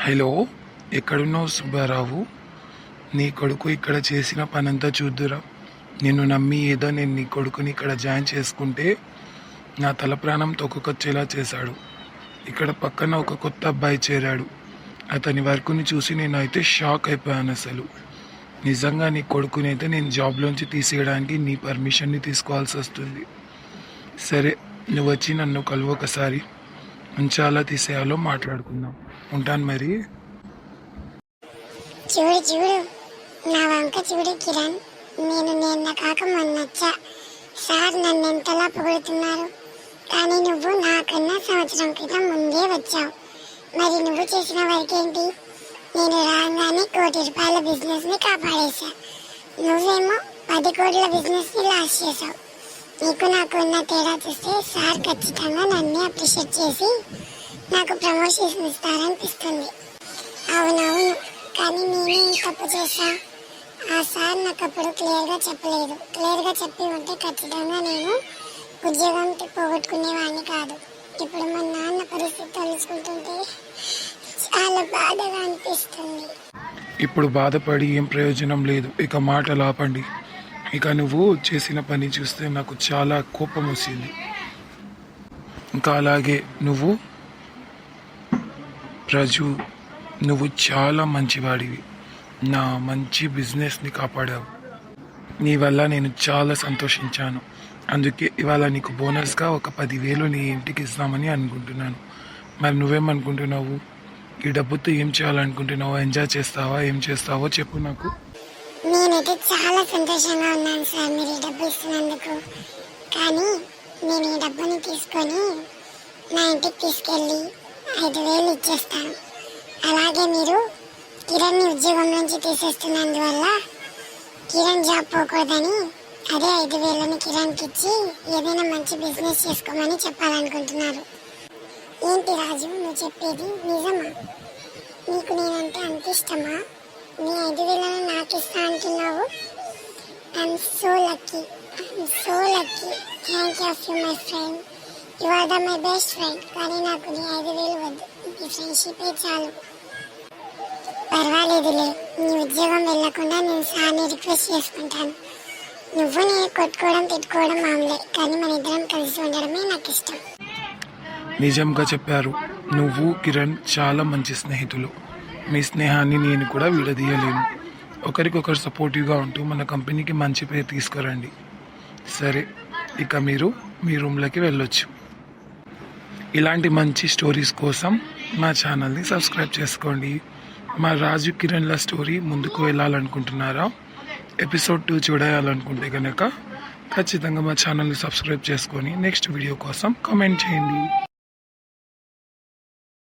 Hello, ఎక్కడున్నావు సుబ్బారావు? నీ కొడుకు ఇక్కడ చేసిన పనంతా చూద్దురా. నిన్ను నమ్మి ఏదో నేను నీ కొడుకుని ఇక్కడ జాయిన్ చేసుకుంటే నా తల ప్రాణం తొక్కుకొచ్చేలా చేశాడు. ఇక్కడ పక్కన ఒక కొత్త అబ్బాయి చేరాడు. అతని వర్కుని చూసి నేనైతే షాక్ అయిపోయాను. అసలు నిజంగా నీ కొడుకునైతే నేను జాబ్లోంచి తీసేయడానికి నీ పర్మిషన్ని తీసుకోవాల్సి వస్తుంది. సరే, నువ్వు వచ్చి నన్ను కలువు ఒకసారి. ఉంచాలా తీసేయాలో మాట్లాడుకుందాం. ఉంటాను మరి. చూడు చూడు, నా వంక చూడు కిరణ్. నేను నిన్న కాక మొన్నొచ్చా. సార్ నన్ను ఎంతలా పొగుడుతున్నారు. కానీ నువ్వు నాకన్నా సంవత్సరం క్రితం ముందే వచ్చావు. మరి నువ్వు చేసిన వర్క్ ఏంటి? నేను రాగానే ₹1,00,00,000 బిజినెస్ ని కాపాడేశా. నువ్వేమో 10 కోట్ల బిజినెస్ ని లాస్ చేసావు. నీకు నాకు ఉన్న తేడా చూస్తే సార్ ఖచ్చితంగా నన్ను అప్రిషియేట్ చేసి నాకు ప్రమోషన్స్ ఇస్తారనిపిస్తుంది. అవునవును, కానీ నేనే తప్పు చేశా. ఆ సార్ నాకు అప్పుడు క్లియర్గా చెప్పలేదు. క్లియర్గా చెప్పి ఉంటే ఖచ్చితంగా నేను ఉద్యోగం పోగొట్టుకునేవాడిని కాదు. ఇప్పుడు మా నాన్న పరిస్థితి తలుచుకుంటుంటే చాలా బాధగా అనిపిస్తుంది. ఇప్పుడు బాధపడి ఏం ప్రయోజనం లేదు. ఇక మాటలు ఆపండి. ఇక నువ్వు చేసిన పని చూస్తే నాకు చాలా కోపం వచ్చింది. ఇంకా అలాగే రాజు, నువ్వు చాలా మంచివాడివి. నా మంచి బిజినెస్ని కాపాడావు. నీ వల్ల నేను చాలా సంతోషించాను. అందుకే ఇవాళ నీకు బోనస్గా ఒక 10,000 నీ ఇంటికి ఇస్తామని అనుకుంటున్నాను. మరి నువ్వేమనుకుంటున్నావు? ఈ డబ్బుతో ఏం చేయాలనుకుంటున్నావు? ఎంజాయ్ చేస్తావా? ఏం చేస్తావో చెప్పు నాకు. నేనైతే చాలా సంతోషంగా ఉన్నాను సార్ మీరు ఈ డబ్బు ఇస్తున్నందుకు. కానీ నేను ఈ డబ్బుని తీసుకొని నా ఇంటికి తీసుకెళ్ళి 5,000 ఇచ్చేస్తాను. అలాగే మీరు కిరణ్ని ఉద్యోగం నుంచి తీసేస్తున్నందువల్ల కిరణ్ జాబ్ పోకూడదని అదే 5,000ని కిరణ్కి ఇచ్చి ఏదైనా మంచి బిజినెస్ చేసుకోమని చెప్పాలనుకుంటున్నారు. ఏంటి రాజు, నువ్వు చెప్పేది నిజమా? నీకు నేనంటే అంత ఇష్టమా? నీ 5,000 నాకు ఇస్తా అంటున్నావు? I'm so lucky. Thank you my friend. You are my best friend. కానీ నాకు నీ 5,000 వద్దు. నీ ఫ్రెండ్షిపే చాలు. పర్వాలేదులే, నీ ఉద్యోగం వెళ్లకుండా నేను సార్ని రిక్వెస్ట్ చేసుకుంటాను. నువ్వు నేను కొట్టుకోవడం తిట్టుకోవడం మామూలే, కానీ మన ఇద్దరం కలిసి ఉండడమే నాకు ఇష్టం. నిజంగా చెప్పారు. నువ్వు కిరణ్ చాలా మంచి స్నేహితులు. మీ స్నేహాన్ని నేను కూడా విడదీయలేను. ఒకరికొకరు సపోర్టివ్గా ఉంటూ మన కంపెనీకి మంచి పేరు తీసుకురండి. సరే, ఇక మీరు మీ రూమ్లోకి వెళ్ళొచ్చు. ఇలాంటి మంచి స్టోరీస్ కోసం మా ఛానల్ని సబ్స్క్రైబ్ చేసుకోండి. మా రాజు కిరణ్ల స్టోరీ ముందుకు వెళ్ళాలనుకుంటున్నారా? ఎపిసోడ్ 2 చూడాలనుకుంటే కనుక ఖచ్చితంగా మా ఛానల్ని సబ్స్క్రైబ్ చేసుకొని నెక్స్ట్ వీడియో కోసం కామెంట్ చేయండి.